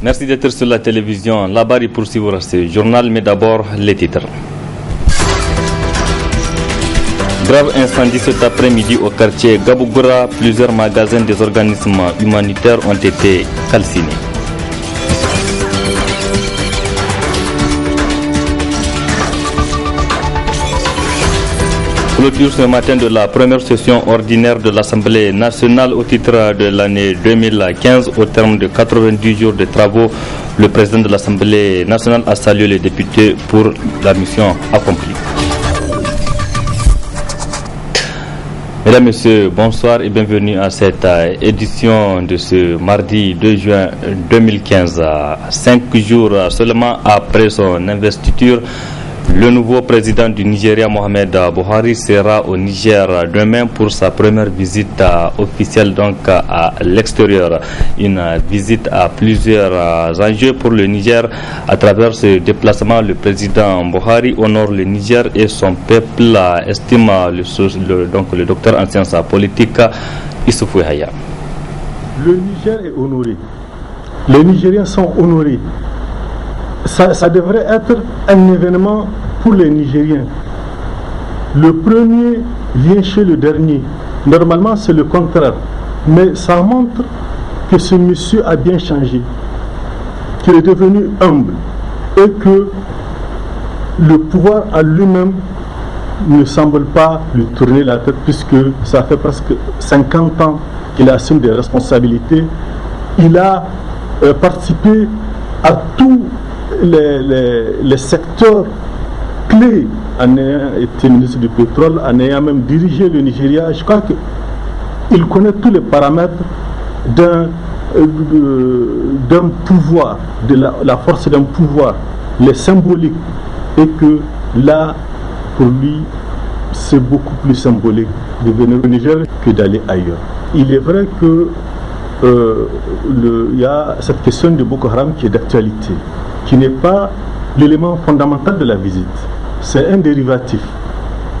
Merci d'être sur la télévision. Labari pour suivre ce journal, mais d'abord les titres. Grave incendie cet après-midi au quartier Gabougoura. Plusieurs magasins des organismes humanitaires ont été calcinés. Clôture ce matin de la première session ordinaire de l'Assemblée nationale au titre de l'année 2015. Au terme de 90 jours de travaux, le président de l'Assemblée nationale a salué les députés pour la mission accomplie. Mesdames, Messieurs, bonsoir et bienvenue à cette édition de ce mardi 2 juin 2015. 5 jours seulement après son investiture, le nouveau président du Nigeria, Mohamed Buhari, sera au Niger demain pour sa première visite officielle donc à l'extérieur. Une visite à plusieurs enjeux pour le Niger. À travers ce déplacement, le président Buhari honore le Niger et son peuple, estime le docteur en sciences politiques Issoufou Yahya. Le Niger est honoré. Les Nigériens sont honorés. Ça devrait être un événement pour les Nigériens. Le premier vient chez le dernier. Normalement, c'est le contraire. Mais ça montre que ce monsieur a bien changé, qu'il est devenu humble et que le pouvoir à lui-même ne semble pas lui tourner la tête, puisque ça fait presque 50 ans qu'il assume des responsabilités. Il a participé à tous les secteurs clés en ayant été ministre du pétrole, en ayant même dirigé le Nigeria. Je crois qu'il connaît tous les paramètres d'un pouvoir, de la force d'un pouvoir, les symboliques, et que là, pour lui, c'est beaucoup plus symbolique de venir au Niger que d'aller ailleurs. Il est vrai que il y a cette question de Boko Haram qui est d'actualité, qui n'est pas l'élément fondamental de la visite. C'est un dérivatif.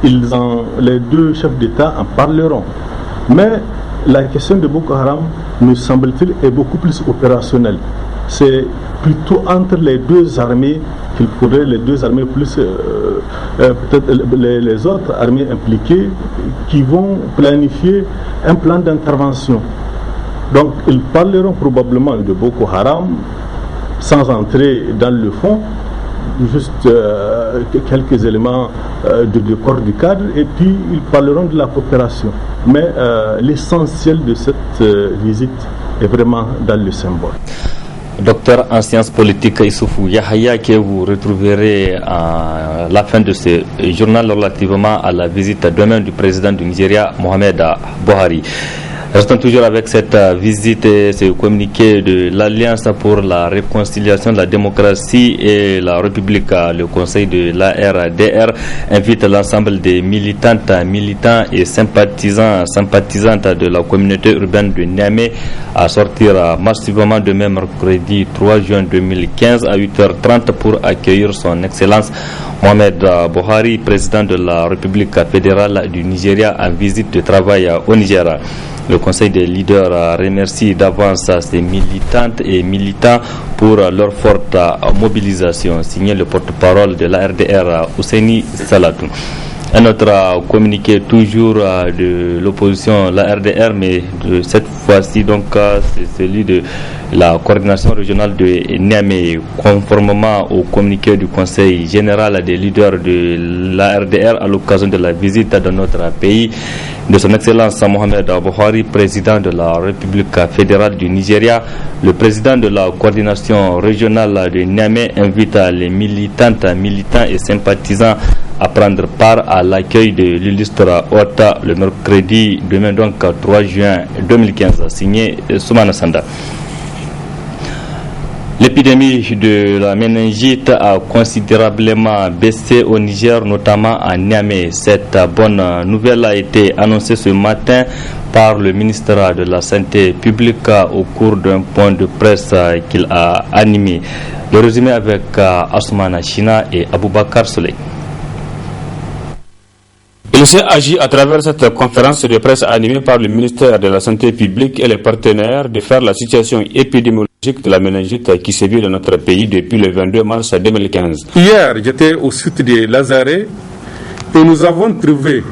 Les deux chefs d'État en parleront. Mais la question de Boko Haram, me semble-t-il, est beaucoup plus opérationnelle. C'est plutôt entre les deux armées qu'il faudrait, les deux armées plus peut-être les autres armées impliquées, qui vont planifier un plan d'intervention. Donc ils parleront probablement de Boko Haram sans entrer dans le fond, juste quelques éléments du corps du cadre, et puis ils parleront de la coopération. Mais l'essentiel de cette visite est vraiment dans le symbole. Docteur en sciences politiques Issoufou Yahya, que vous retrouverez à la fin de ce journal relativement à la visite demain du président du Nigeria, Mohamed Buhari. Restons toujours avec cette visite et ce communiqué de l'Alliance pour la réconciliation de la démocratie et la République. Le conseil de l'ARDR invite l'ensemble des militantes, militants et sympathisantes de la communauté urbaine de Niamey à sortir massivement demain mercredi 3 juin 2015 à 8h30 pour accueillir son Excellence Mohamed Buhari, président de la République fédérale du Nigeria, en visite de travail au Niger. Le Conseil des leaders remercie d'avance ses militantes et militants pour leur forte mobilisation. Signé le porte-parole de la RDR, Ousseini Salatou. Un autre communiqué toujours de l'opposition, la RDR, mais cette fois-ci donc c'est celui de la coordination régionale de Niamey. Conformément au communiqué du Conseil général des leaders de la RDR à l'occasion de la visite dans notre pays de son Excellence Mohamed Buhari, président de la République fédérale du Nigeria, le président de la coordination régionale de Niamey invite les militantes, militants et sympathisants à prendre part à l'accueil de l'illustre hôte le mercredi demain donc 3 juin 2015. Signé Soumana Sanda. L'épidémie de la méningite a considérablement baissé au Niger, notamment à Niamey. Cette bonne nouvelle a été annoncée ce matin par le ministre de la Santé publique au cours d'un point de presse qu'il a animé. Le résumé avec Assoumana China et Aboubakar Soleil. Il s'est agi à travers cette conférence de presse animée par le ministère de la Santé publique et les partenaires de faire la situation épidémiologique de la méningite qui sévit dans notre pays depuis le 22 mars 2015. Hier, j'étais au site de Lazare et nous avons trouvé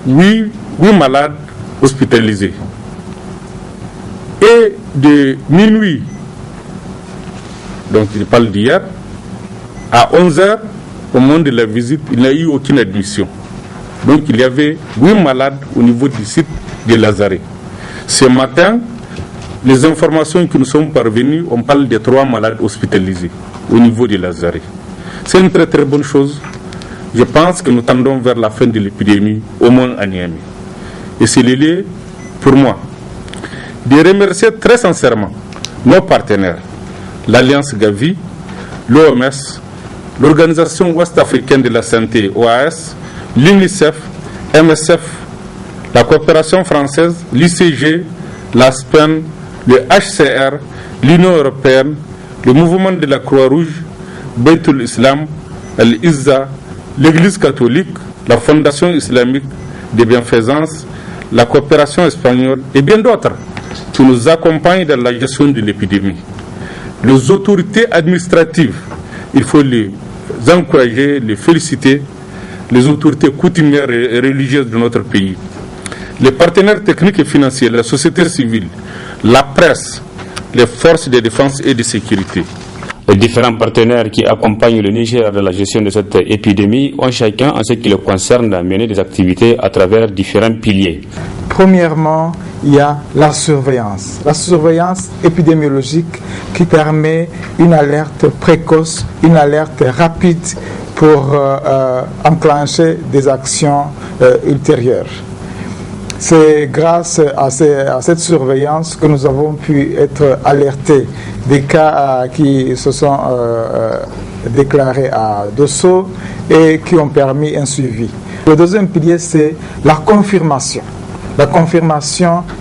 8 malades hospitalisés. Et de minuit, donc je parle d'hier, à 11h, au moment de la visite, il n'y a eu aucune admission. Donc il y avait 8 malades au niveau du site de Lazare. Ce matin, les informations qui nous sont parvenues, on parle de 3 malades hospitalisés au niveau de Lazare. C'est une très très bonne chose. Je pense que nous tendons vers la fin de l'épidémie, au moins à Niamey. Et c'est le lieu, pour moi, de remercier très sincèrement nos partenaires, l'Alliance Gavi, l'OMS, l'Organisation Ouest-Africaine de la Santé, OAS, l'UNICEF, MSF, la coopération française, l'ICG, l'ASPEN, le HCR, l'Union européenne, le mouvement de la Croix-Rouge, Baitul Islam, Al-Izza, l'Église catholique, la Fondation islamique de bienfaisance, la coopération espagnole et bien d'autres qui nous accompagnent dans la gestion de l'épidémie. Les autorités administratives, il faut les encourager, les féliciter, les autorités coutumières et religieuses de notre pays, les partenaires techniques et financiers, la société civile, la presse, les forces de défense et de sécurité. Les différents partenaires qui accompagnent le Niger dans la gestion de cette épidémie ont chacun, en ce qui le concerne, mené des activités à travers différents piliers. Premièrement, il y a la surveillance épidémiologique qui permet une alerte précoce, une alerte rapide pour enclencher des actions ultérieures. C'est grâce à cette surveillance que nous avons pu être alertés des cas qui se sont déclarés à Dosso et qui ont permis un suivi. Le deuxième pilier, c'est la confirmation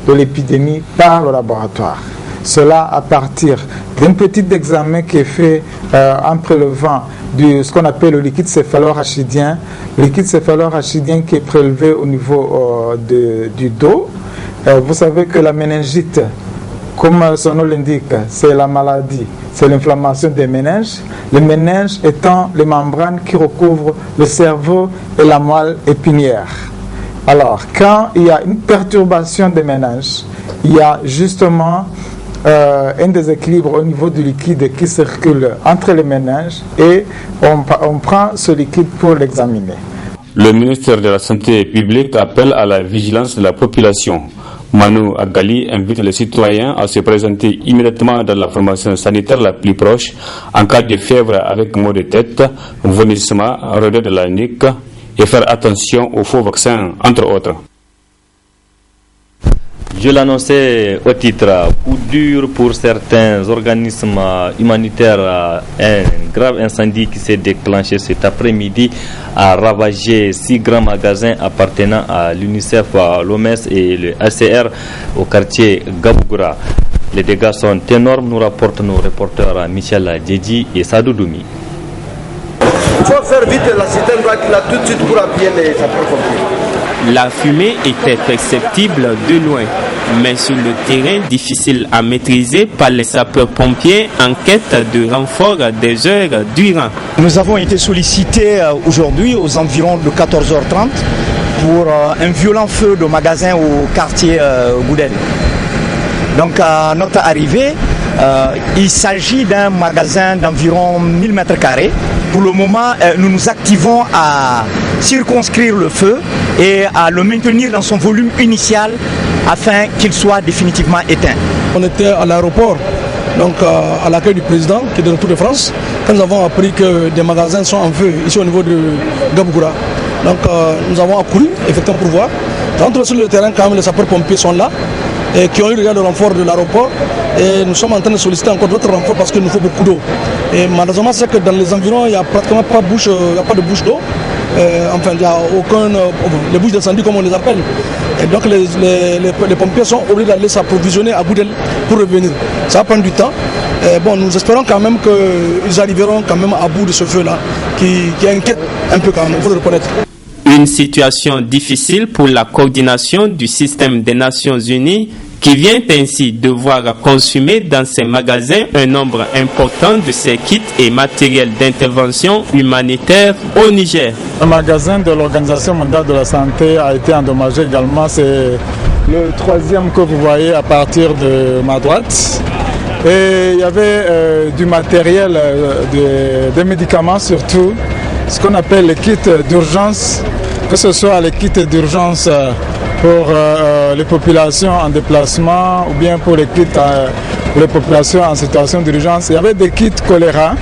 de l'épidémie par le laboratoire. Cela à partir d'un petit examen qui est fait en prélevant ce qu'on appelle le liquide céphalorachidien. Le liquide céphalorachidien qui est prélevé au niveau du dos. Vous savez que la méningite, comme son nom l'indique, c'est la maladie, c'est l'inflammation des méninges. Les méninges étant les membranes qui recouvrent le cerveau et la moelle épinière. Alors, quand il y a une perturbation des méninges, il y a justement un déséquilibre au niveau du liquide qui circule entre les méninges et on prend ce liquide pour l'examiner. Le ministère de la Santé publique appelle à la vigilance de la population. Manu Agali invite les citoyens à se présenter immédiatement dans la formation sanitaire la plus proche en cas de fièvre avec maux de tête, vomissement, raideur de la nuque et faire attention aux faux vaccins, entre autres. Je l'annonçais au titre, coup dur pour certains organismes humanitaires. Un grave incendie qui s'est déclenché cet après-midi a ravagé 6 grands magasins appartenant à l'UNICEF, l'OMS et le HCR au quartier Gabougoura. Les dégâts sont énormes, nous rapportent nos reporters Michel Djedji et Sadou Doumi. Il faut faire vite la citerne là tout de suite pour appuyer les sapeurs-pompiers. La fumée était perceptible de loin, mais sur le terrain difficile à maîtriser par les sapeurs-pompiers en quête de renfort des heures durant. Nous avons été sollicités aujourd'hui aux environs de 14h30 pour un violent feu de magasin au quartier Goudel. Donc à notre arrivée, il s'agit d'un magasin d'environ 1000 m². Pour le moment, nous nous activons à circonscrire le feu et à le maintenir dans son volume initial afin qu'il soit définitivement éteint. On était à l'aéroport, donc à l'accueil du président qui est de retour de France, quand nous avons appris que des magasins sont en feu ici au niveau de Gabougoura. Donc nous avons accouru effectivement pour voir. Rentrons sur le terrain, quand même les sapeurs-pompiers sont là et qui ont eu le renfort de l'aéroport. Et nous sommes en train de solliciter encore d'autres renforts parce qu'il nous faut beaucoup d'eau. Et malheureusement, c'est que dans les environs, il n'y a pratiquement pas de bouche d'eau. Enfin, il n'y a aucun. Les bouches d'incendie, comme on les appelle. Et donc, les pompiers sont obligés d'aller s'approvisionner à Goudel pour revenir. Ça va prendre du temps. Et bon, nous espérons quand même qu'ils arriveront quand même à bout de ce feu-là, qui inquiète un peu quand même, il faut le reconnaître. Une situation difficile pour la coordination du système des Nations Unies qui vient ainsi de voir consumer dans ses magasins un nombre important de ces kits et matériels d'intervention humanitaire au Niger. Le magasin de l'Organisation mondiale de la santé a été endommagé également. C'est le troisième que vous voyez à partir de ma droite. Et il y avait du matériel, des médicaments surtout, ce qu'on appelle les kits d'urgence, que ce soit les kits d'urgence pour les populations en déplacement ou bien pour les kits pour les populations en situation d'urgence. Il y avait des kits choléra.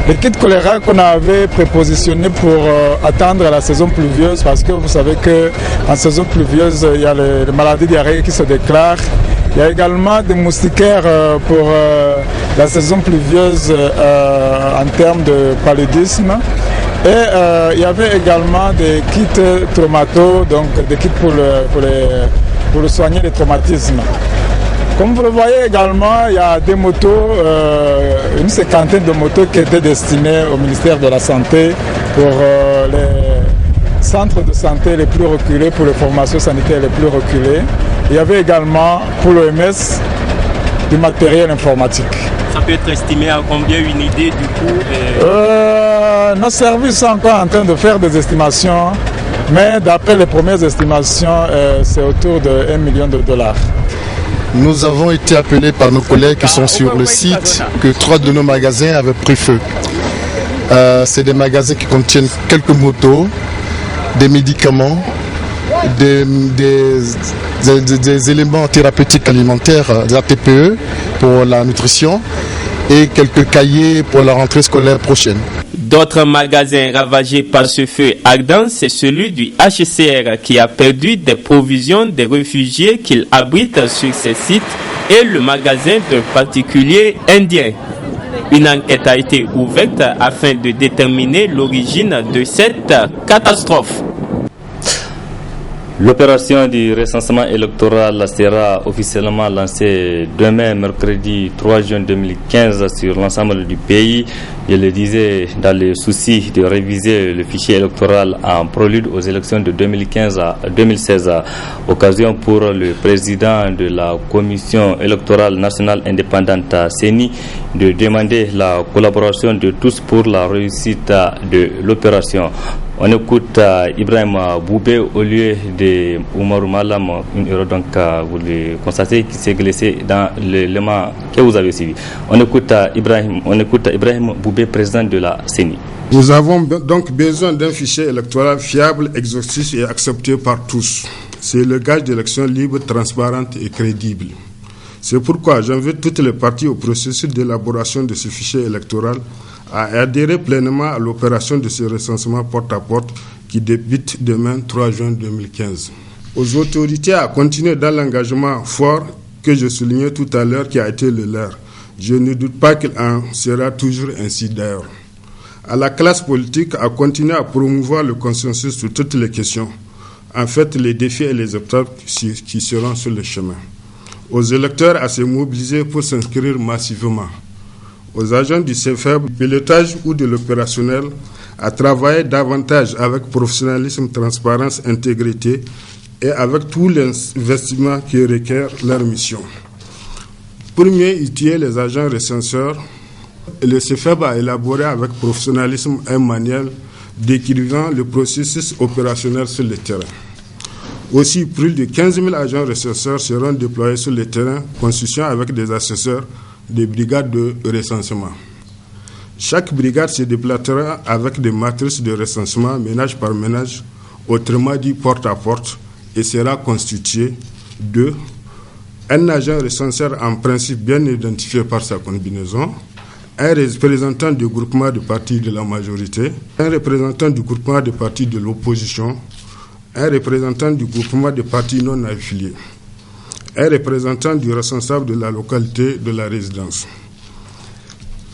Les kits choléra qu'on avait prépositionnés pour attendre la saison pluvieuse, parce que vous savez qu'en saison pluvieuse, il y a les maladies diarrhéiques qui se déclarent. Il y a également des moustiquaires pour la saison pluvieuse en termes de paludisme. Et il y avait également des kits traumato, donc des kits pour soigner les traumatismes. Comme vous le voyez également, il y a des motos, une cinquantaine de motos qui étaient destinées au ministère de la Santé pour les centres de santé les plus reculés, pour les formations sanitaires les plus reculées. Il y avait également pour l'OMS du matériel informatique. Ça peut être estimé à combien, une idée du coup Nos services sont encore en train de faire des estimations, mais d'après les premières estimations, c'est autour de 1 million de dollars. Nous avons été appelés par nos collègues qui sont sur le site que 3 de nos magasins avaient pris feu. C'est des magasins qui contiennent quelques motos, des médicaments, des éléments thérapeutiques alimentaires, des ATPE pour la nutrition et quelques cahiers pour la rentrée scolaire prochaine. D'autres magasins ravagés par ce feu ardent, c'est celui du HCR qui a perdu des provisions des réfugiés qu'il abrite sur ses sites et le magasin d'un particulier indien. Une enquête a été ouverte afin de déterminer l'origine de cette catastrophe. L'opération du recensement électoral sera officiellement lancée demain, mercredi 3 juin 2015, sur l'ensemble du pays. Je le disais, dans le souci de réviser le fichier électoral en prélude aux élections de 2015 à 2016. Occasion pour le président de la Commission électorale nationale indépendante, CENI, de demander la collaboration de tous pour la réussite de l'opération. On écoute Ibrahim Boubé au lieu de Oumarou Malam, une erreur donc vous le constatez qui s'est glissé dans l'élément que vous avez suivi. On écoute Ibrahim Boubé, président de la CENI. Nous avons donc besoin d'un fichier électoral fiable, exhaustif et accepté par tous. C'est le gage d'élections libres, transparentes et crédibles. C'est pourquoi j'invite toutes les parties au processus d'élaboration de ce fichier électoral à adhérer pleinement à l'opération de ce recensement porte-à-porte qui débute demain 3 juin 2015. Aux autorités à continuer dans l'engagement fort que je soulignais tout à l'heure qui a été le leur. Je ne doute pas qu'il en sera toujours ainsi d'ailleurs. À la classe politique à continuer à promouvoir le consensus sur toutes les questions. En fait, les défis et les obstacles qui seront sur le chemin. Aux électeurs à se mobiliser pour s'inscrire massivement. Aux agents du CFEB, du pilotage ou de l'opérationnel, à travailler davantage avec professionnalisme, transparence, intégrité et avec tous les investissements qui requièrent leur mission. Pour mieux outiller les agents recenseurs, le CFEB a élaboré avec professionnalisme un manuel décrivant le processus opérationnel sur le terrain. Aussi, plus de 15 000 agents recenseurs seront déployés sur le terrain, constituant avec des assesseurs des brigades de recensement. Chaque brigade se déplacera avec des matrices de recensement ménage par ménage, autrement dit porte à porte, et sera constituée de un agent recenseur en principe bien identifié par sa combinaison, un représentant du groupement de partis de la majorité, un représentant du groupement de partis de l'opposition, un représentant du groupement de partis non affiliés, un représentant du responsable de la localité de la résidence.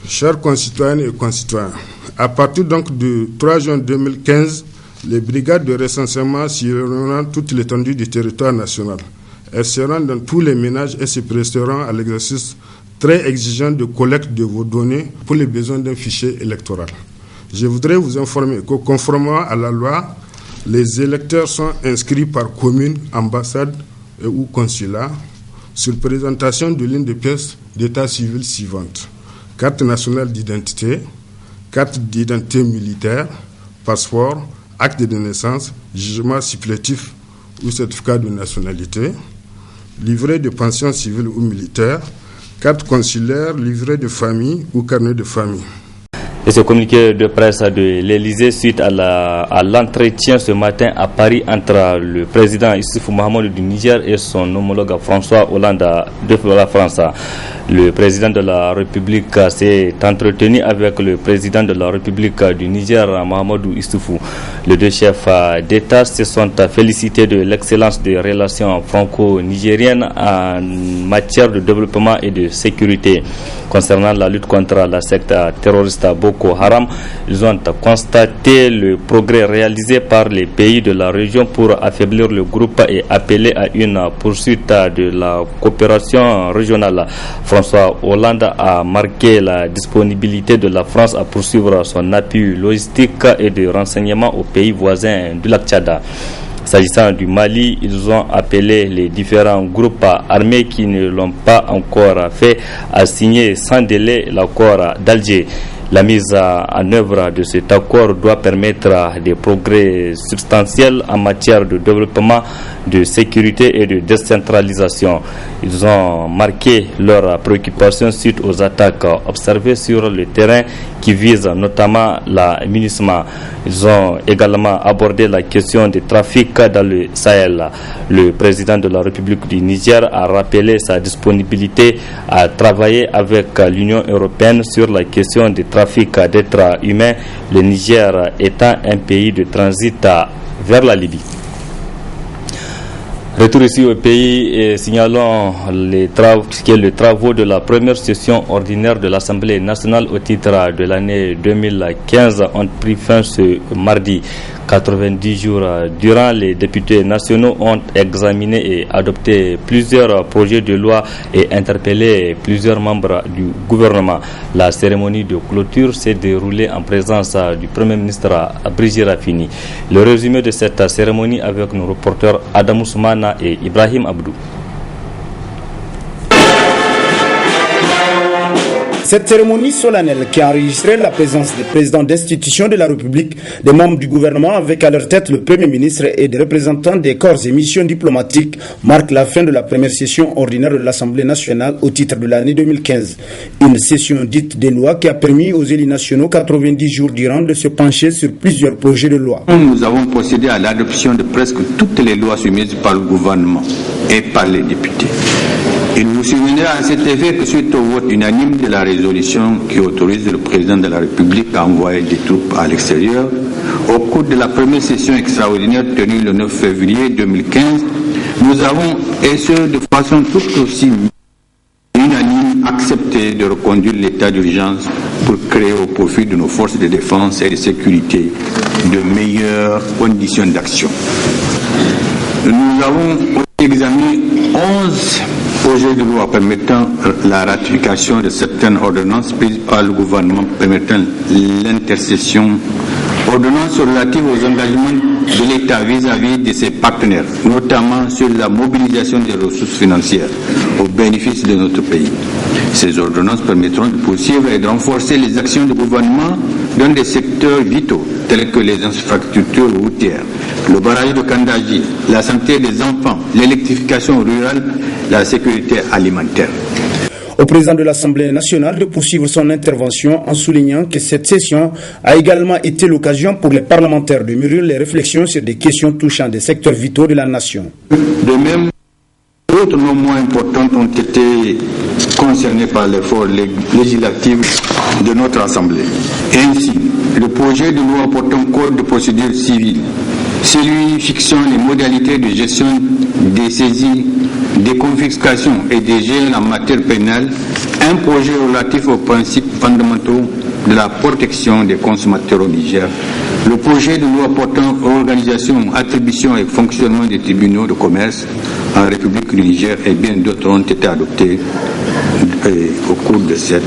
Chers concitoyennes et concitoyens, à partir donc du 3 juin 2015, les brigades de recensement sillonneront toute l'étendue du territoire national. Elles seront dans tous les ménages et se presteront à l'exercice très exigeant de collecte de vos données pour les besoins d'un fichier électoral. Je voudrais vous informer que conformément à la loi, les électeurs sont inscrits par commune, ambassade, et ou consulat sur présentation de l'une des pièces d'état civil suivantes: carte nationale d'identité, carte d'identité militaire, passeport, acte de naissance, jugement supplétif ou certificat de nationalité, livret de pension civile ou militaire, carte consulaire, livret de famille ou carnet de famille. Et ce communiqué de presse de l'Élysée suite à l'entretien ce matin à Paris entre le président Issoufou Mahamadou du Niger et son homologue François Hollande de la France. Le président de la République s'est entretenu avec le président de la République du Niger, Mahamadou Issoufou. Les deux chefs d'État se sont félicités de l'excellence des relations franco-nigériennes en matière de développement et de sécurité. Concernant la lutte contre la secte terroriste Boko Haram, ils ont constaté le progrès réalisé par les pays de la région pour affaiblir le groupe et appeler à une poursuite de la coopération régionale. François Hollande a marqué la disponibilité de la France à poursuivre son appui logistique et de renseignement aux pays voisins du lac Tchad. S'agissant du Mali, ils ont appelé les différents groupes armés qui ne l'ont pas encore fait à signer sans délai l'accord d'Alger. La mise en œuvre de cet accord doit permettre des progrès substantiels en matière de développement, de sécurité et de décentralisation. Ils ont marqué leur préoccupation suite aux attaques observées sur le terrain qui visent notamment la MINUSMA. Ils ont également abordé la question du trafic dans le Sahel. Le président de la République du Niger a rappelé sa disponibilité à travailler avec l'Union européenne sur la question du trafic d'êtres humains, le Niger étant un pays de transit vers la Libye. Retour ici au pays et signalons les travaux de la première session ordinaire de l'Assemblée nationale au titre de l'année 2015 ont pris fin ce mardi. 90 jours durant, les députés nationaux ont examiné et adopté plusieurs projets de loi et interpellé plusieurs membres du gouvernement. La cérémonie de clôture s'est déroulée en présence du Premier ministre Brigitte Raffini. Le résumé de cette cérémonie avec nos reporters Adam Ousmana et Ibrahim Abdou. Cette cérémonie solennelle qui a enregistré la présence des présidents d'institutions de la République, des membres du gouvernement avec à leur tête le Premier ministre et des représentants des corps et missions diplomatiques marque la fin de la première session ordinaire de l'Assemblée nationale au titre de l'année 2015. Une session dite des lois qui a permis aux élus nationaux 90 jours durant de se pencher sur plusieurs projets de loi. Nous avons procédé à l'adoption de presque toutes les lois soumises par le gouvernement et par les députés. Il vous souviendra à cet effet que suite au vote unanime de la résolution qui autorise le président de la République à envoyer des troupes à l'extérieur, au cours de la première session extraordinaire tenue le 9 février 2015, nous avons, et ce de façon tout aussi unanime, accepté de reconduire l'état d'urgence pour créer au profit de nos forces de défense et de sécurité de meilleures conditions d'action. Nous avons examiné 11 projets de loi permettant la ratification de certaines ordonnances prises par le gouvernement permettant l'intercession, ordonnances relatives aux engagements de l'État vis-à-vis de ses partenaires, notamment sur la mobilisation des ressources financières au bénéfice de notre pays. Ces ordonnances permettront de poursuivre et de renforcer les actions du gouvernement dans des secteurs vitaux tels que les infrastructures routières, le barrage de Kandaji, la santé des enfants, l'électrification rurale, la sécurité alimentaire. Au président de l'Assemblée nationale de poursuivre son intervention en soulignant que cette session a également été l'occasion pour les parlementaires de mûrir les réflexions sur des questions touchant des secteurs vitaux de la nation. De même, d'autres non moins importantes ont été concernées par l'effort législatif de notre Assemblée. Ainsi, le projet de loi portant code de procédure civile, celui fixant les modalités de gestion des saisies, des confiscations et des gels en matière pénale, un projet relatif aux principes fondamentaux de la protection des consommateurs au Niger, le projet de loi portant organisation, attribution et fonctionnement des tribunaux de commerce en République du Niger et bien d'autres ont été adoptés au cours de cette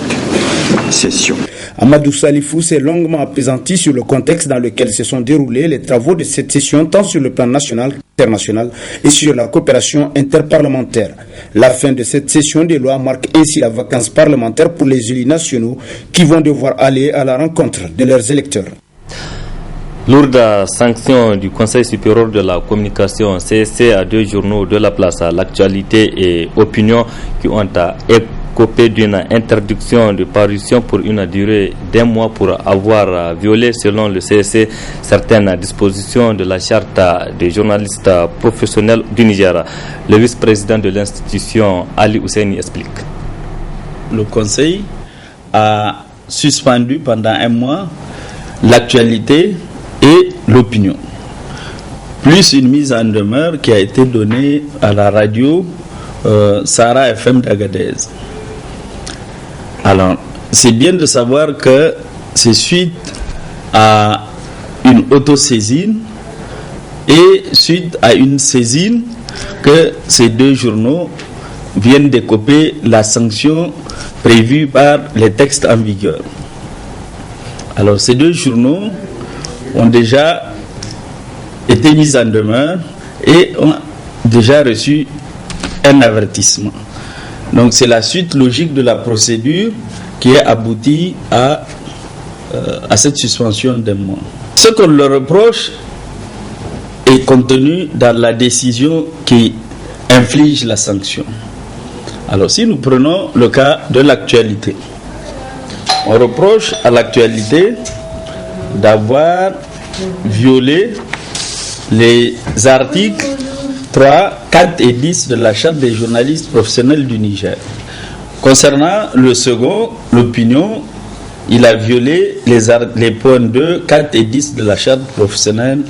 session. Amadou Salifou s'est longuement appesanti sur le contexte dans lequel se sont déroulés les travaux de cette session, tant sur le plan national qu'international et sur la coopération interparlementaire. La fin de cette session des lois marque ainsi la vacance parlementaire pour les élus nationaux qui vont devoir aller à la rencontre de leurs électeurs. Lourde sanction du Conseil supérieur de la communication CSC à 2 journaux de la place, L'actualité et Opinion, qui ont écopé d'une interdiction de parution pour une durée d'1 mois pour avoir violé, selon le CSC, certaines dispositions de la charte des journalistes professionnels du Niger. Le vice-président de l'institution, Ali Ousseini, explique. Le Conseil a suspendu pendant 1 mois l'actualité et l'opinion, plus une mise en demeure qui a été donnée à la radio Sahara FM d'Agadez. Alors, c'est bien de savoir que c'est suite à une autosaisine et suite à une saisine que ces 2 journaux viennent d'écoper la sanction prévue par les textes en vigueur. Alors, ces 2 journaux ont déjà été mis en demeure et ont déjà reçu un avertissement. Donc c'est la suite logique de la procédure qui est aboutie à cette suspension d'1 mois. Ce qu'on leur reproche est contenu dans la décision qui inflige la sanction. Alors si nous prenons le cas de l'actualité, on reproche à l'actualité d'avoir violé les articles 3, 4 et 10 de la Charte des journalistes professionnels du Niger. Concernant le second, l'opinion, il a violé les points 2, 4 et 10 de la Charte professionnelle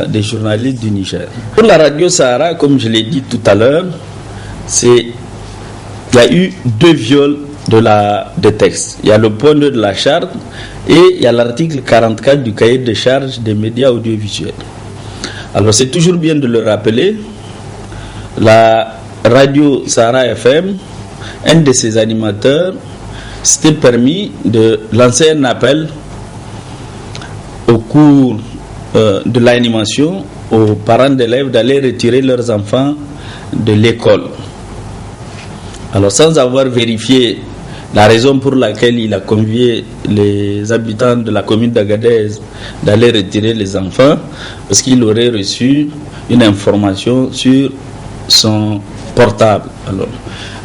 des journalistes du Niger. Pour la radio Sahara, comme je l'ai dit tout à l'heure, il y a eu 2 viols des textes. Il y a le point 2 de la charte et il y a l'article 44 du cahier de charges des médias audiovisuels. Alors c'est toujours bien de le rappeler, la radio Sahara FM, un de ses animateurs s'était permis de lancer un appel au cours de l'animation aux parents d'élèves d'aller retirer leurs enfants de l'école. Alors sans avoir vérifié la raison pour laquelle il a convié les habitants de la commune d'Agadez d'aller retirer les enfants, parce qu'il aurait reçu une information sur son portable. Alors,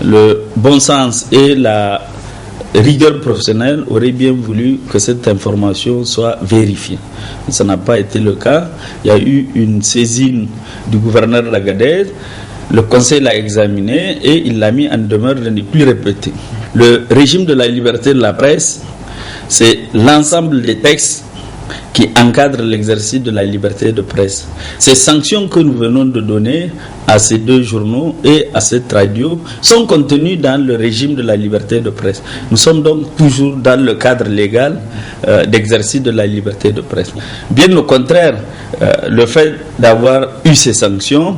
le bon sens et la rigueur professionnelle auraient bien voulu que cette information soit vérifiée. Ça n'a pas été le cas. Il y a eu une saisine du gouverneur d'Agadez. Le conseil l'a examiné et il l'a mis en demeure de ne plus répéter. Le régime de la liberté de la presse, c'est l'ensemble des textes qui encadrent l'exercice de la liberté de presse. Ces sanctions que nous venons de donner à ces 2 journaux et à cette radio sont contenues dans le régime de la liberté de presse. Nous sommes donc toujours dans le cadre légal d'exercice de la liberté de presse. Bien au contraire, le fait d'avoir eu ces sanctions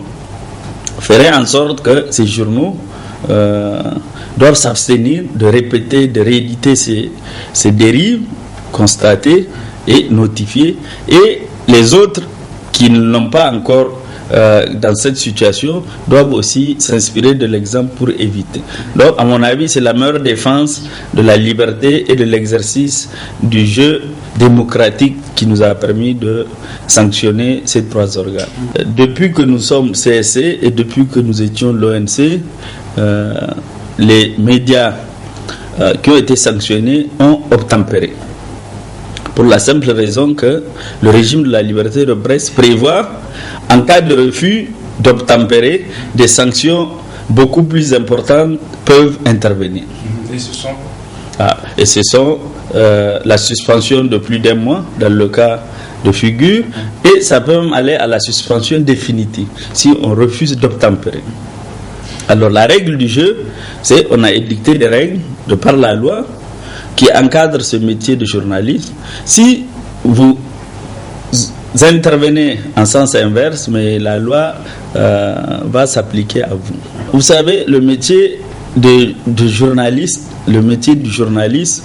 ferait en sorte que ces journaux doivent s'abstenir de répéter, de rééditer ces dérives constatées et notifiées, et les autres qui ne l'ont pas encore dans cette situation doivent aussi s'inspirer de l'exemple pour éviter. Donc à mon avis, c'est la meilleure défense de la liberté et de l'exercice du jeu démocratique qui nous a permis de sanctionner ces 3 organes. Depuis que nous sommes CSC et depuis que nous étions l'ONC, les médias qui ont été sanctionnés ont obtempéré. Pour la simple raison que le régime de la liberté de presse prévoit, en cas de refus d'obtempérer, des sanctions beaucoup plus importantes peuvent intervenir. Et ce sont la suspension de plus d'1 mois dans le cas de figure, et ça peut même aller à la suspension définitive si on refuse d'obtempérer. Alors la règle du jeu, c'est on a édicté des règles de par la loi qui encadrent ce métier de journaliste. Si vous intervenez en sens inverse, mais la loi va s'appliquer à vous. Vous savez, le métier de journaliste, le métier du journaliste,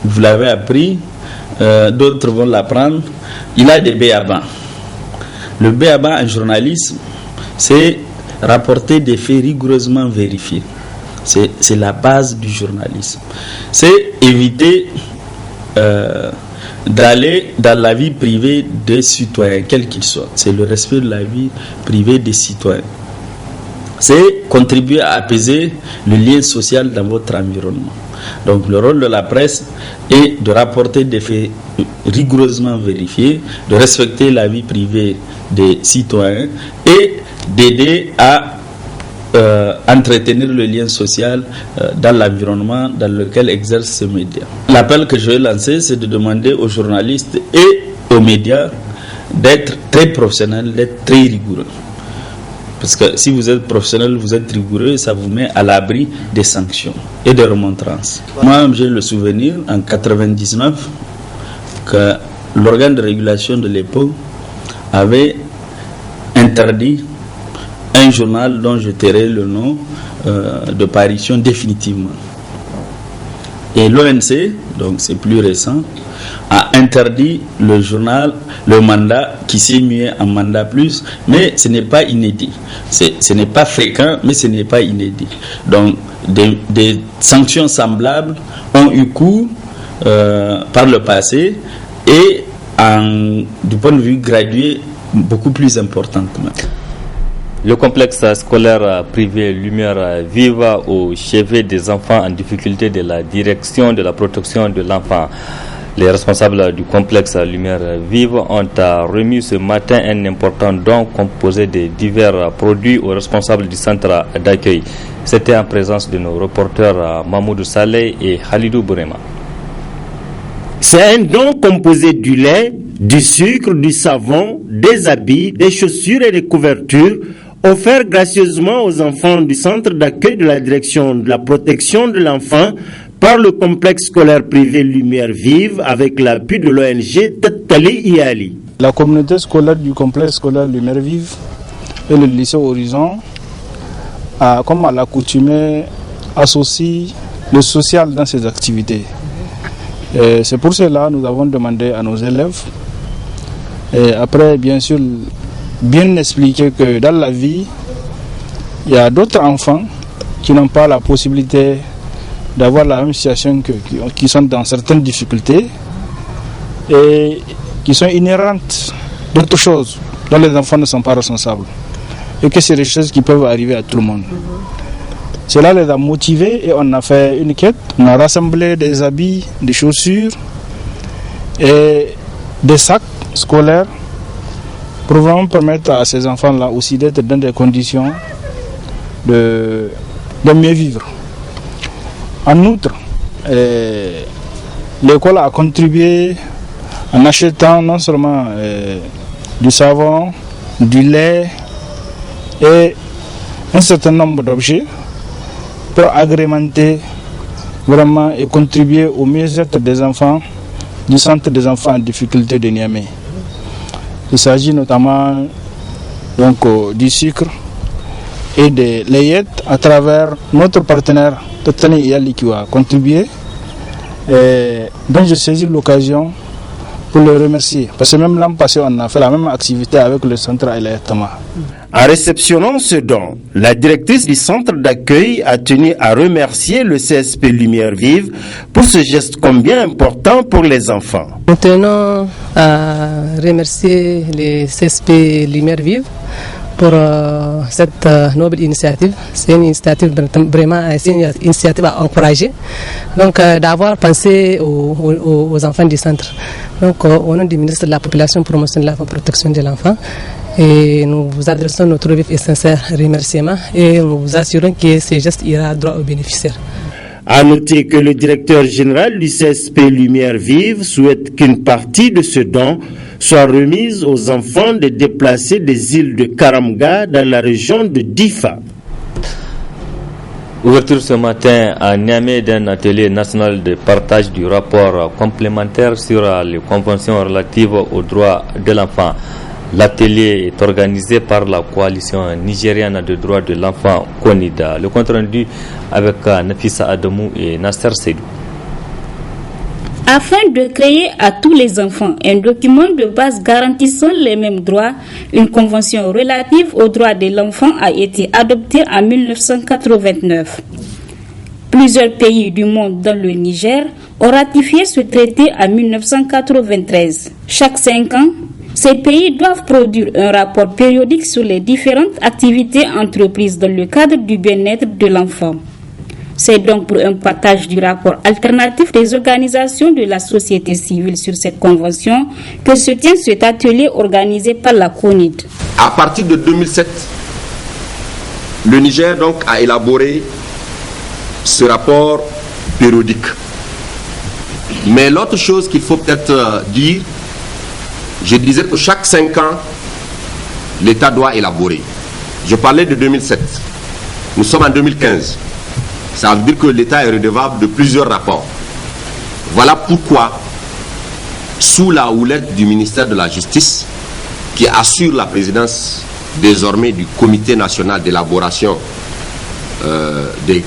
vous l'avez appris, d'autres vont l'apprendre, il a des b.a.-ba. Le b.a.-ba en journalisme, c'est rapporter des faits rigoureusement vérifiés. C'est la base du journalisme. C'est éviter d'aller dans la vie privée des citoyens, quel qu'il soit. C'est le respect de la vie privée des citoyens. C'est contribuer à apaiser le lien social dans votre environnement. Donc le rôle de la presse est de rapporter des faits rigoureusement vérifiés, de respecter la vie privée des citoyens et d'aider à entretenir le lien social dans l'environnement dans lequel exercent ces médias. L'appel que je vais lancer, c'est de demander aux journalistes et aux médias d'être très professionnels, d'être très rigoureux. Parce que si vous êtes professionnel, vous êtes rigoureux, ça vous met à l'abri des sanctions et des remontrances. Moi, j'ai le souvenir, en 1999, que l'organe de régulation de l'époque avait interdit un journal dont je tairai le nom de parution définitivement. Et l'ONC, donc c'est plus récent, a interdit le journal, le mandat qui s'est mué en mandat plus, mais ce n'est pas inédit. Ce n'est pas fréquent, mais ce n'est pas inédit. Donc des sanctions semblables ont eu cours par le passé et du point de vue gradué beaucoup plus importantes. Le complexe scolaire privé Lumière Vive au chevet des enfants en difficulté de la direction de la protection de l'enfant. Les responsables du complexe Lumière Vive ont remis ce matin un important don composé de divers produits aux responsables du centre d'accueil. C'était en présence de nos reporters Mahmoud Saleh et Khalidou Bourema. C'est un don composé du lait, du sucre, du savon, des habits, des chaussures et des couvertures offert gracieusement aux enfants du centre d'accueil de la direction de la protection de l'enfant par le complexe scolaire privé Lumière Vive avec l'appui de l'ONG Tattali Iali. La communauté scolaire du complexe scolaire Lumière Vive et le lycée Horizon a, comme à l'accoutumée, associé le social dans ses activités. Et c'est pour cela que nous avons demandé à nos élèves, et après bien sûr bien expliquer que dans la vie, il y a d'autres enfants qui n'ont pas la possibilité d'avoir la même situation qui sont dans certaines difficultés et qui sont inhérentes d'autres choses dont les enfants ne sont pas responsables et que c'est des choses qui peuvent arriver à tout le monde. Cela les a motivés et on a fait une quête, on a rassemblé des habits, des chaussures et des sacs scolaires pour vraiment permettre à ces enfants-là aussi d'être dans des conditions de mieux vivre. En outre, l'école a contribué en achetant non seulement du savon, du lait et un certain nombre d'objets pour agrémenter vraiment et contribuer au mieux-être des enfants du centre des enfants en difficulté de Niamey. Il s'agit notamment donc, du sucre et des layettes à travers notre partenaire Totani Iyali qui a contribué. Donc je saisis l'occasion pour le remercier. Parce que même l'an passé, on a fait la même activité avec le centre El Tama. En réceptionnant ce don, la directrice du centre d'accueil a tenu à remercier le CSP Lumière Vive pour ce geste combien important pour les enfants. Nous tenons à remercier le CSP Lumière Vive pour cette noble initiative. C'est une initiative vraiment une initiative à encourager. Donc d'avoir pensé aux enfants du centre. Donc au nom du ministre de la Population, Promotion de la Protection de l'enfant, et nous vous adressons notre vif et sincère remerciement et nous vous assurons que ce geste ira droit aux bénéficiaires. À noter que le directeur général du CSP Lumière Vive souhaite qu'une partie de ce don soit remise aux enfants des déplacés des îles de Karamga dans la région de Difa. Ouverture ce matin à Niamey d'un atelier national de partage du rapport complémentaire sur les conventions relatives aux droits de l'enfant. L'atelier est organisé par la coalition nigériane de droits de l'enfant CONIDA. Le compte rendu avec Nafissa Adamou et Nasser Seydou. Afin de créer à tous les enfants un document de base garantissant les mêmes droits, une convention relative aux droits de l'enfant a été adoptée en 1989. Plusieurs pays du monde, dont le Niger, ont ratifié ce traité en 1993. Chaque 5 ans, ces pays doivent produire un rapport périodique sur les différentes activités entreprises dans le cadre du bien-être de l'enfant. C'est donc pour un partage du rapport alternatif des organisations de la société civile sur cette convention que se tient cet atelier organisé par la CONID. À partir de 2007, le Niger donc a élaboré ce rapport périodique. Mais l'autre chose qu'il faut peut-être dire, je disais que chaque 5 ans, l'État doit élaborer. Je parlais de 2007. Nous sommes en 2015. Ça veut dire que l'État est redevable de plusieurs rapports. Voilà pourquoi, sous la houlette du ministère de la Justice, qui assure la présidence désormais du Comité national d'élaboration des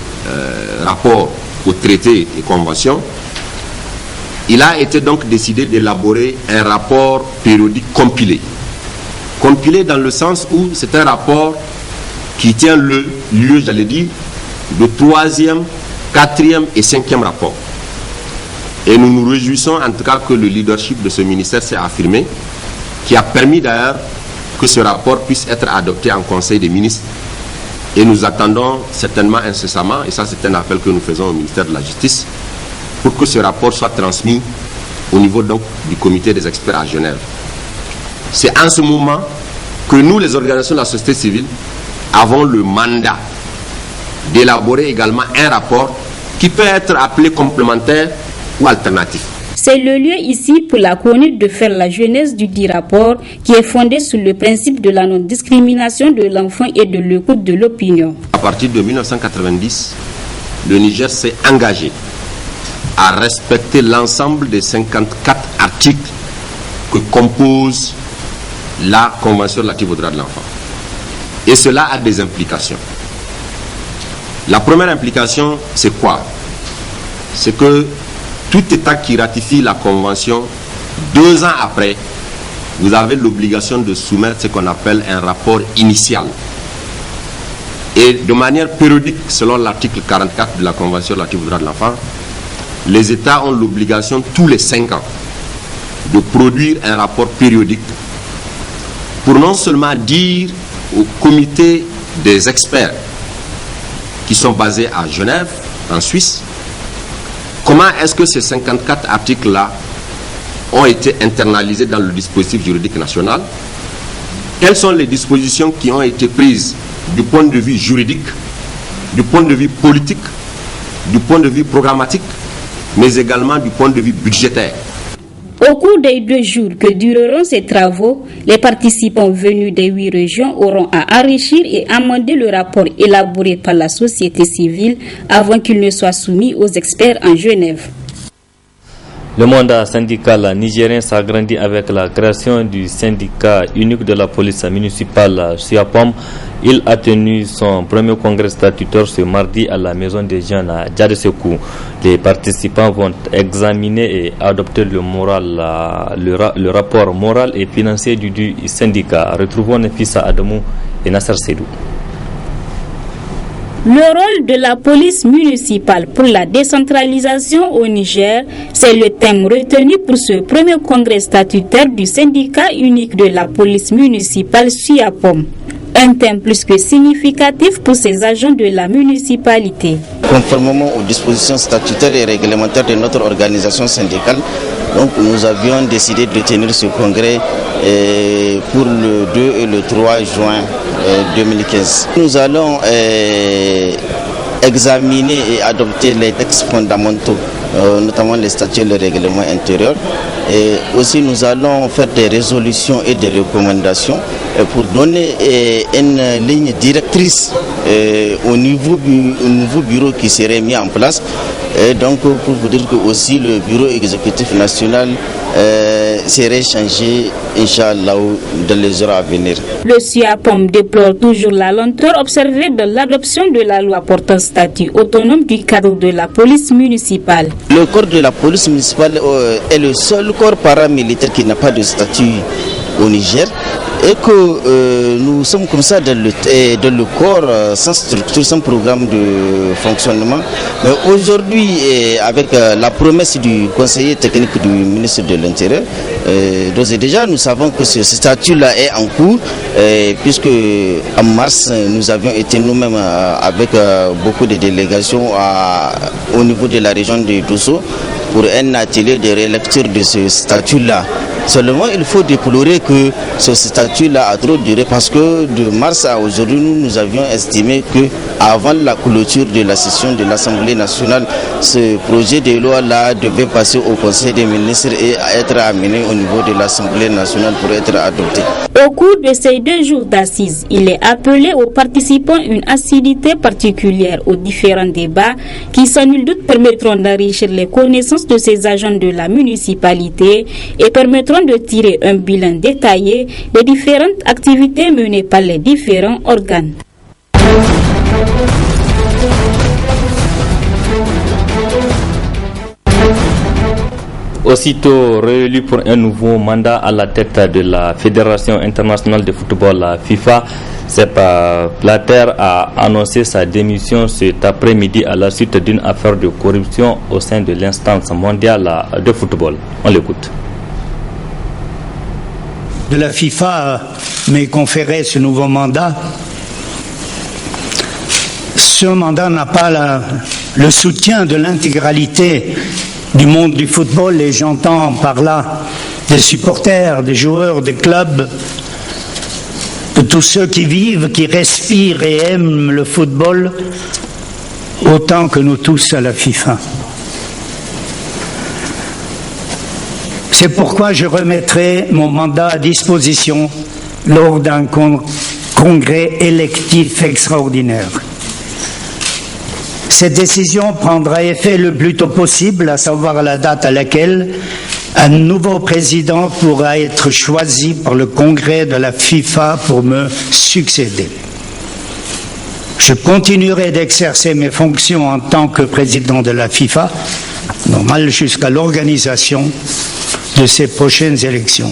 rapports aux traités et conventions, il a été donc décidé d'élaborer un rapport périodique compilé. Compilé dans le sens où c'est un rapport qui tient lieu, j'allais dire, de 3e, 4e et 5e rapport. Et nous nous réjouissons en tout cas que le leadership de ce ministère s'est affirmé, qui a permis d'ailleurs que ce rapport puisse être adopté en Conseil des ministres. Et nous attendons certainement incessamment, et ça c'est un appel que nous faisons au ministère de la Justice, pour que ce rapport soit transmis au niveau donc du comité des experts à Genève. C'est en ce moment que nous, les organisations de la société civile, avons le mandat d'élaborer également un rapport qui peut être appelé complémentaire ou alternatif. C'est le lieu ici pour la CONID de faire la genèse du dit rapport qui est fondé sur le principe de la non-discrimination de l'enfant et de l'écoute de l'opinion. À partir de 1990, le Niger s'est engagé à respecter l'ensemble des 54 articles que compose la Convention relative aux droits de l'enfant. Et cela a des implications. La première implication, c'est quoi? C'est que tout État qui ratifie la Convention, 2 ans après, vous avez l'obligation de soumettre ce qu'on appelle un rapport initial. Et de manière périodique, selon l'article 44 de la Convention relative aux droits de l'enfant, les États ont l'obligation tous les 5 ans de produire un rapport périodique pour non seulement dire au comité des experts qui sont basés à Genève, en Suisse, comment est-ce que ces 54 articles-là ont été internalisés dans le dispositif juridique national? Quelles sont les dispositions qui ont été prises du point de vue juridique, du point de vue politique, du point de vue programmatique, mais également du point de vue budgétaire? Au cours des 2 jours que dureront ces travaux, les participants venus des 8 régions auront à enrichir et amender le rapport élaboré par la société civile avant qu'il ne soit soumis aux experts en Genève. Le monde syndical nigérien s'agrandit avec la création du syndicat unique de la police municipale SIAPOM. Il a tenu son premier congrès statutaire ce mardi à la maison des jeunes à Djadesekou. Les participants vont examiner et adopter le rapport moral et financier du syndicat. Retrouvons Nafissa Adamou et Nasser Seydou. Le rôle de la police municipale pour la décentralisation au Niger, c'est le thème retenu pour ce premier congrès statutaire du syndicat unique de la police municipale SIAPOM. Un thème plus que significatif pour ces agents de la municipalité. Conformément aux dispositions statutaires et réglementaires de notre organisation syndicale, donc nous avions décidé de tenir ce congrès pour le 2 et le 3 juin 2015. Nous allons examiner et adopter les textes fondamentaux, notamment les statuts et le règlement intérieur. Et aussi nous allons faire des résolutions et des recommandations pour donner une ligne directrice au nouveau bureau qui serait mis en place. Et donc pour vous dire que aussi le bureau exécutif national serait changé, Inch'Allah, dans les heures à venir. Le SUAPOM déplore toujours la lenteur observée dans l'adoption de la loi portant statut autonome du cadre de la police municipale. Le corps de la police municipale est le seul corps paramilitaire qui n'a pas de statut au Niger, et que nous sommes comme ça dans le corps, sans structure, sans programme de fonctionnement. Mais aujourd'hui, avec la promesse du conseiller technique du ministre de l'Intérieur, d'ores et déjà nous savons que ce statut-là est en cours, puisque en mars nous avions été nous-mêmes avec beaucoup de délégations au niveau de la région de Dosso pour un atelier de relecture de ce statut-là. Seulement, il faut déplorer que ce statut-là a trop duré, parce que de mars à aujourd'hui, nous avions estimé que avant la clôture de la session de l'Assemblée nationale, ce projet de loi-là devait passer au Conseil des ministres et être amené au niveau de l'Assemblée nationale pour être adopté. Au cours de ces 2 jours d'assises, il est appelé aux participants une assiduité particulière aux différents débats qui, sans nul doute, permettront d'enrichir les connaissances de ces agents de la municipalité et permettront de tirer un bilan détaillé des différentes activités menées par les différents organes. Aussitôt réélu pour un nouveau mandat à la tête de la Fédération internationale de football, la FIFA, Sepp Blatter a annoncé sa démission cet après-midi à la suite d'une affaire de corruption au sein de l'instance mondiale de football. On l'écoute. De la FIFA m'est conféré ce nouveau mandat. Ce mandat n'a pas le soutien de l'intégralité du monde du football, et j'entends par là des supporters, des joueurs, des clubs, de tous ceux qui vivent, qui respirent et aiment le football autant que nous tous à la FIFA. C'est pourquoi je remettrai mon mandat à disposition lors d'un congrès électif extraordinaire. Cette décision prendra effet le plus tôt possible, à savoir la date à laquelle un nouveau président pourra être choisi par le congrès de la FIFA pour me succéder. Je continuerai d'exercer mes fonctions en tant que président de la FIFA, normal jusqu'à l'organisation de ces prochaines élections.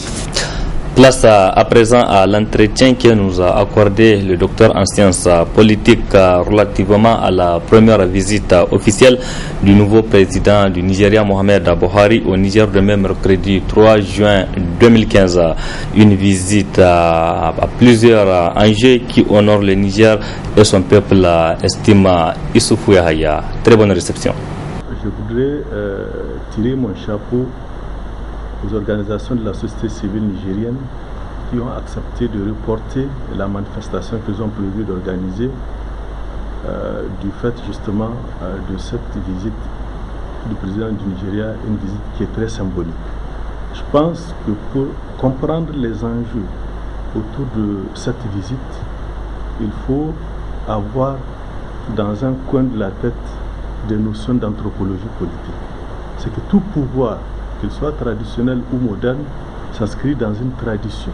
Place à présent à l'entretien que nous a accordé le docteur en sciences politiques relativement à la première visite officielle du nouveau président du Nigeria, Mohamed Buhari, au Niger demain mercredi 3 juin 2015. Une visite à plusieurs enjeux qui honorent le Niger et son peuple, estime Issoufou Yahaya. Très bonne réception. Je voudrais tirer mon chapeau aux organisations de la société civile nigérienne qui ont accepté de reporter la manifestation qu'ils ont prévu d'organiser du fait justement de cette visite du président du Nigeria, une visite qui est très symbolique. Je pense que pour comprendre les enjeux autour de cette visite, il faut avoir dans un coin de la tête des notions d'anthropologie politique. C'est que tout pouvoir, qu'il soit traditionnel ou moderne, s'inscrit dans une tradition.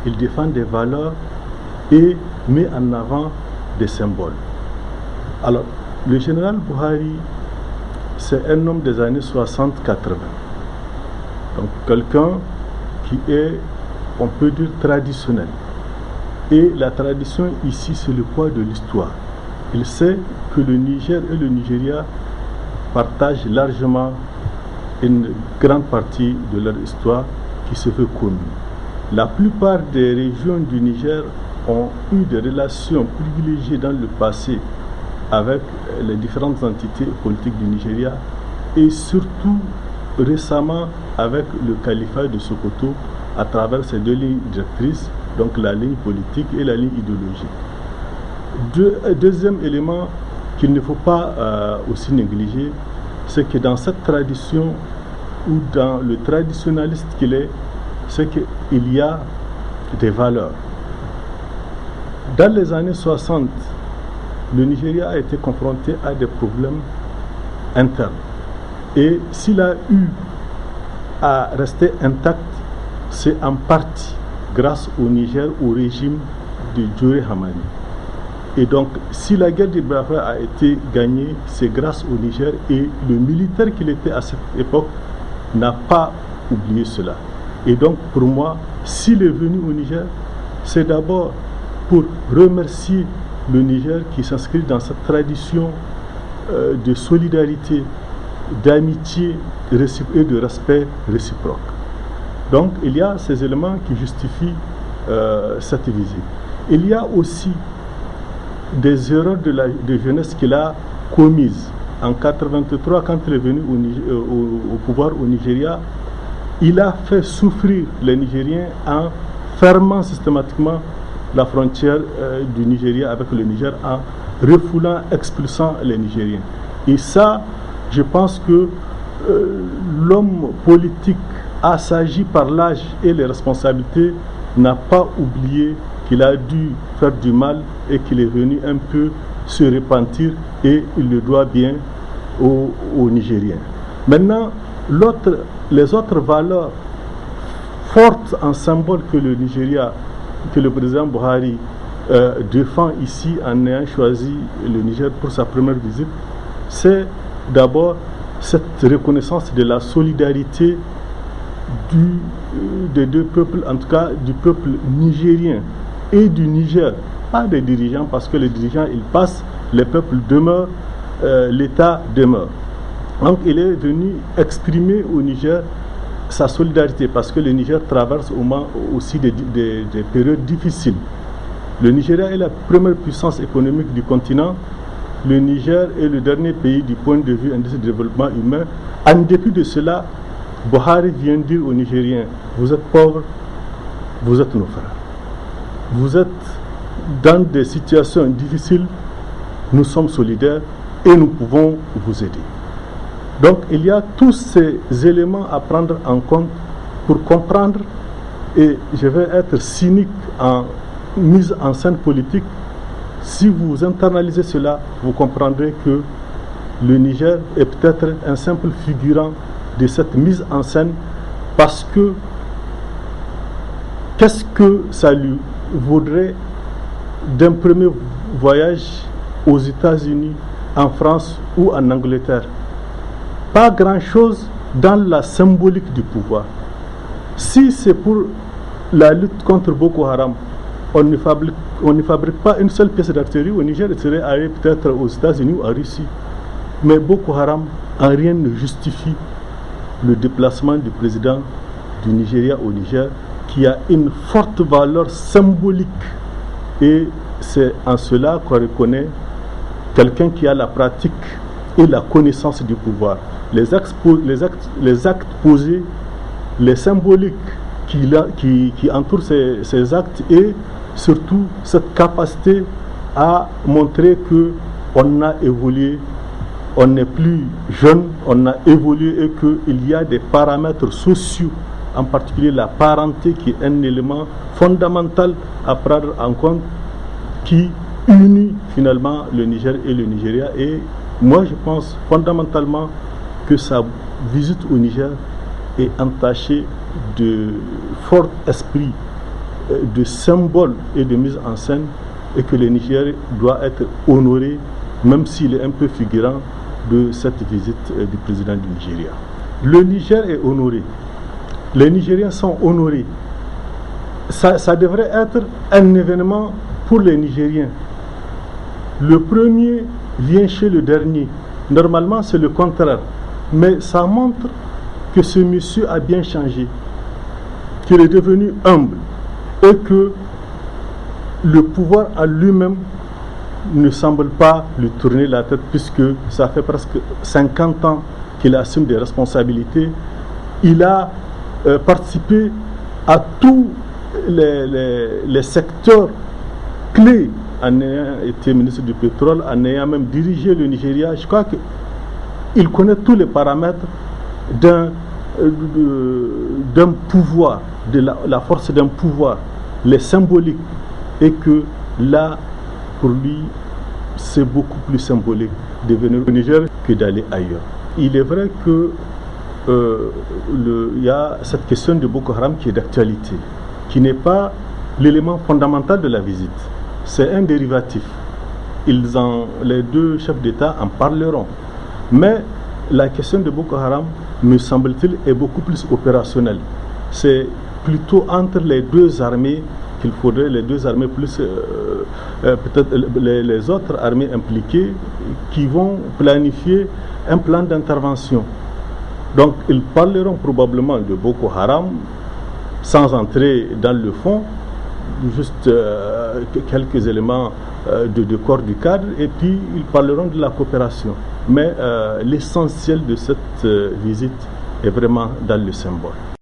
Il défend des valeurs et met en avant des symboles. Alors, le général Buhari, c'est un homme des années 60-80. Donc, quelqu'un qui est, on peut dire, traditionnel. Et la tradition ici, c'est le poids de l'histoire. Il sait que le Niger et le Nigeria partagent largement une grande partie de leur histoire qui se fait commune. La plupart des régions du Niger ont eu des relations privilégiées dans le passé avec les différentes entités politiques du Nigeria et surtout récemment avec le califat de Sokoto à travers ces 2 lignes directrices, donc la ligne politique et la ligne idéologique. Deuxième élément qu'il ne faut pas aussi négliger, c'est que dans cette tradition ou dans le traditionnaliste qu'il est, c'est qu'il y a des valeurs. Dans les années 60, le Nigeria a été confronté à des problèmes internes. Et s'il a eu à rester intacte, c'est en partie grâce au Niger, au régime de Djoré Hamani. Et donc, si la guerre du Biafra a été gagnée, c'est grâce au Niger, et le militaire qu'il était à cette époque n'a pas oublié cela. Et donc, pour moi, s'il est venu au Niger, c'est d'abord pour remercier le Niger qui s'inscrit dans cette tradition de solidarité, d'amitié et de respect réciproque. Donc, il y a ces éléments qui justifient cette visite. Il y a aussi des erreurs de jeunesse qu'il a commises. En 1983, quand il est venu au pouvoir au Nigeria, il a fait souffrir les Nigériens en fermant systématiquement la frontière du Nigeria avec le Niger, en refoulant, expulsant les Nigériens. Et ça, je pense que l'homme politique assagi par l'âge et les responsabilités n'a pas oublié qu'il a dû faire du mal et qu'il est venu un peu se repentir, et il le doit bien aux Nigériens. Maintenant, les autres valeurs fortes en symbole que le Nigeria, que le président Buhari défend ici en ayant choisi le Niger pour sa première visite, c'est d'abord cette reconnaissance de la solidarité des deux peuples, en tout cas du peuple nigérien et du Niger, pas des dirigeants, parce que les dirigeants ils passent, les peuples demeurent, l'État demeure. Donc il est venu exprimer au Niger sa solidarité, parce que le Niger traverse aussi des périodes difficiles. Le Nigeria est la première puissance économique du continent. Le Niger est le dernier pays du point de vue indice de développement humain. En dépit de cela, Buhari vient dire aux Nigériens: vous êtes pauvres, vous êtes nos frères. Vous êtes dans des situations difficiles, nous sommes solidaires et nous pouvons vous aider. Donc il y a tous ces éléments à prendre en compte pour comprendre, et je vais être cynique en mise en scène politique. Si vous internalisez cela, vous comprendrez que le Niger est peut-être un simple figurant de cette mise en scène, parce que qu'est-ce que ça lui vaudrait d'un premier voyage aux États-Unis, en France ou en Angleterre? Pas grand-chose dans la symbolique du pouvoir. Si c'est pour la lutte contre Boko Haram, on ne fabrique pas une seule pièce d'artillerie au Niger, il serait allé peut-être aux États-Unis ou en Russie. Mais Boko Haram, en rien ne justifie le déplacement du président du Nigeria au Niger, qui a une forte valeur symbolique. Et c'est en cela qu'on reconnaît quelqu'un qui a la pratique et la connaissance du pouvoir. Les actes posés, les symboliques qui entourent ces actes, et surtout cette capacité à montrer qu'on a évolué, on n'est plus jeune, on a évolué, et qu'il y a des paramètres sociaux, en particulier la parenté, qui est un élément fondamental à prendre en compte, qui unit finalement le Niger et le Nigeria. Et moi je pense fondamentalement que sa visite au Niger est entachée de fort esprit de symbole et de mise en scène, et que le Niger doit être honoré, même s'il est un peu figurant de cette visite du président du Nigeria. Le Niger est honoré, les Nigériens sont honorés. Ça devrait être un événement pour les Nigériens. Le premier vient chez le dernier. Normalement c'est le contraire, mais ça montre que ce monsieur a bien changé, qu'il est devenu humble, et que le pouvoir à lui-même ne semble pas lui tourner la tête, puisque ça fait presque 50 ans qu'il assume des responsabilités. Il a participé à tous les secteurs clés, en ayant été ministre du pétrole, en ayant même dirigé le Nigeria. Je crois qu'il connaît tous les paramètres d'un pouvoir, de la force d'un pouvoir, les symboliques, et que là, pour lui, c'est beaucoup plus symbolique de venir au Niger que d'aller ailleurs. Il est vrai que il y a cette question de Boko Haram qui est d'actualité, qui n'est pas l'élément fondamental de la visite. C'est un dérivatif. Les deux chefs d'État en parleront. Mais la question de Boko Haram, me semble-t-il, est beaucoup plus opérationnelle. C'est plutôt entre les deux armées qu'il faudrait, les deux armées plus peut-être les autres armées impliquées, qui vont planifier un plan d'intervention. Donc ils parleront probablement de Boko Haram sans entrer dans le fond, juste quelques éléments de corps du cadre, et puis ils parleront de la coopération. Mais l'essentiel de cette visite est vraiment dans le symbole.